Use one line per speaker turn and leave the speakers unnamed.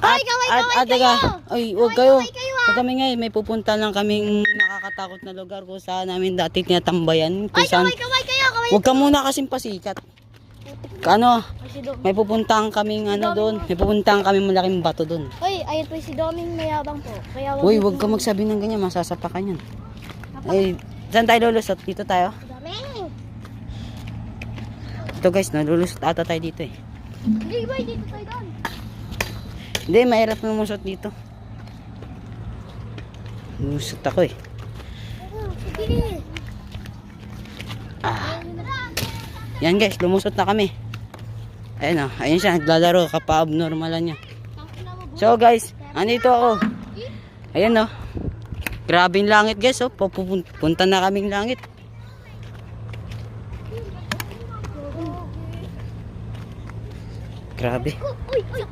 Ay, kaway kayo!
Ay, huwag kayo.
Kaway kayo,
Huwag kami ngayon. May pupunta lang kaming nakakatakot na lugar kung saan namin dati tinatambayan. Kung
Ay,
saan...
kaway kayo! Kaway!
Huwag ka muna kasing pasikat. Ano,
Ay, si Dom.
may pupuntahan kaming ano doon. May pupuntahan kaming malaking bato doon.
Ay, ayun po si Doming mayabang po. Kaya
Uy, huwag ka magsabi ng ganyan. Masasapakan yan. Ay, saan tayo lulusot? Dito tayo?
Doming!
Ito guys, nalulusot ata tayo dito eh.
Hindi ba, dito tayo doon?
Hindi, mahirap lumusot dito. Lulusot ako eh.
Sige.
Ah. Yan guys, lumusot na kami. Ayun o, ayun siya, naglalaro, kapa-abnormalan niya. So guys, andito ako. Ayan o. Grabe yung langit guys, oh. Pupunta na kaming langit. Grabe.
Uy, uy,